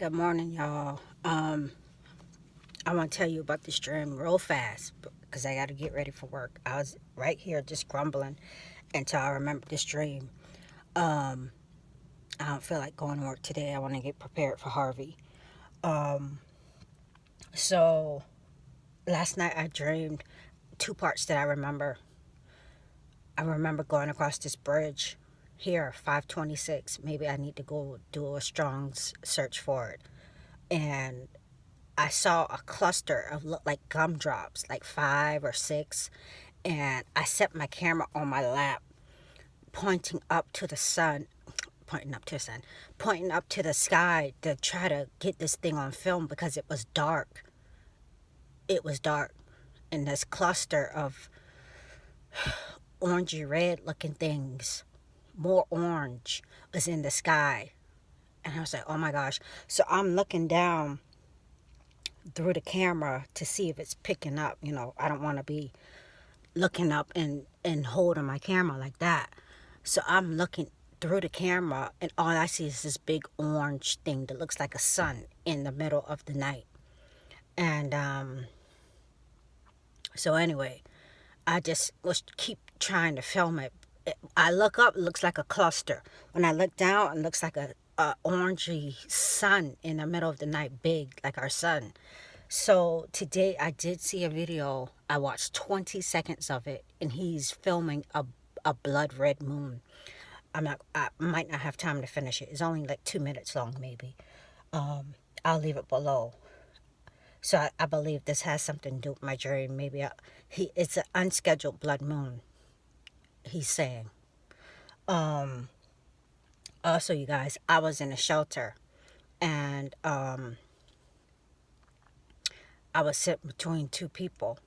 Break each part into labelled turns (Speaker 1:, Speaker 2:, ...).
Speaker 1: Good morning, y'all. I want to tell you about this dream real fast because I got to get ready for work. I was right here just grumbling until I remember this dream. Um, I don't feel like going to work today. I want to get prepared for Harvey. Um, so last night I dreamed two parts that I remember. I remember going across this bridge here, 526. Maybe I need to go do a strong search for it. And I saw a cluster of look like gumdrops, like five or six, and I set my camera on my lap, pointing up to the sun, pointing up to the sun, pointing up to the sky to try to get this thing on film because it was dark. It was dark, and this cluster of orangey red looking things, more orange, was in the sky. And I was like, oh my gosh. So I'm looking down through the camera to see if it's picking up. I don't want to be looking up and holding my camera like that. So I'm looking through the camera, and all I see is this big orange thing that looks like a sun in the middle of the night. And so anyway, I just was keep trying to film it. I look up, it looks like a cluster. When I look down, it looks like a orangey sun in the middle of the night, big like our sun. So today I did see a video. I watched 20 seconds of it, and he's filming a blood red moon. I might not have time to finish it. It's only like 2 minutes long, maybe. I'll leave it below. So I believe this has something to do with my dream. Maybe it's an unscheduled blood moon. He's saying. Um, Also, you guys, I was in a shelter, and I was sitting between two people.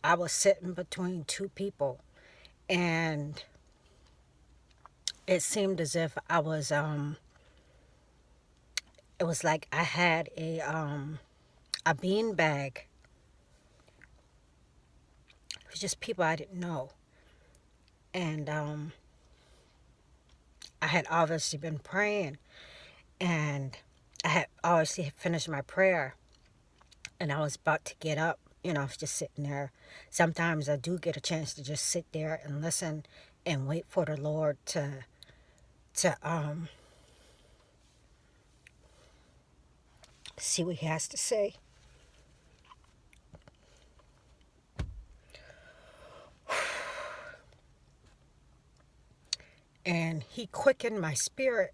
Speaker 1: I was sitting between two people, and it seemed as if I was it was like I had a bean bag. It was just people I didn't know. And I had obviously been praying, and I had obviously finished my prayer, and I was about to get up. I was just sitting there. Sometimes I do get a chance to just sit there and listen and wait for the Lord to see what he has to say. And he quickened my spirit,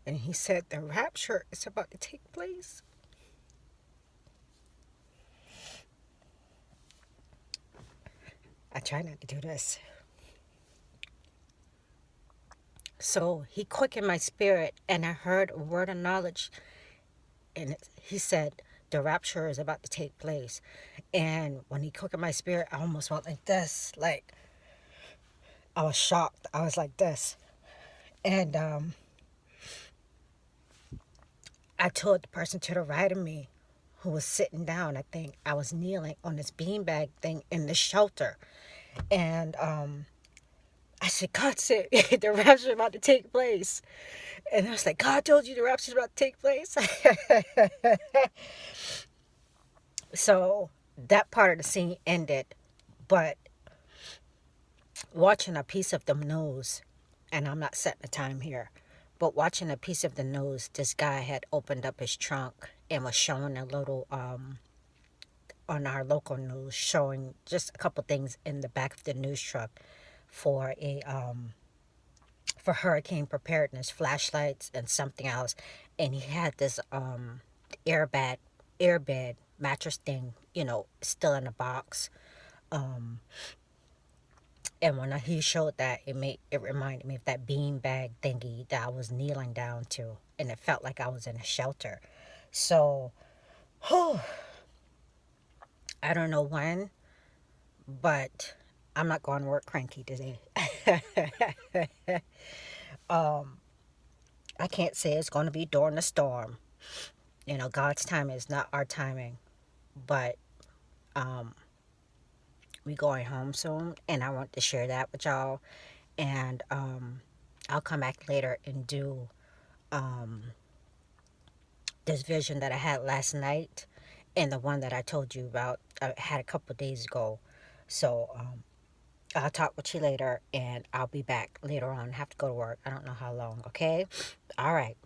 Speaker 1: and he said the rapture is about to take place. I try not to do this. So he quickened my spirit, and I heard a word of knowledge, and he said the rapture is about to take place. And when he quickened my spirit, I almost went like this, like I was shocked. I was like this, and I told the person to the right of me, who was sitting down. I think I was kneeling on this beanbag thing in the shelter, and I said, God said the rapture is about to take place. And I was like, God told you the rapture is about to take place. So that part of the scene ended. But watching a piece of the news, and I'm not setting the time here, but watching a piece of the news, this guy had opened up his trunk and was showing a little, on our local news, showing just a couple things in the back of the news truck for for hurricane preparedness, flashlights and something else. And he had this airbag airbed mattress thing, still in a box. Um and when he showed that, it reminded me of that bean bag thingy that I was kneeling down to, and it felt like I was in a shelter. So I don't know when, but I'm not going to work cranky today. I can't say it's going to be during the storm. God's timing is not our timing. But We going home soon, and I want to share that with y'all. And I'll come back later and do um, this vision that I had last night, and the one that I told you about I had a couple days ago. So I'll talk with you later, and I'll be back later on. I have to go to work. I don't know how long. Okay. All right.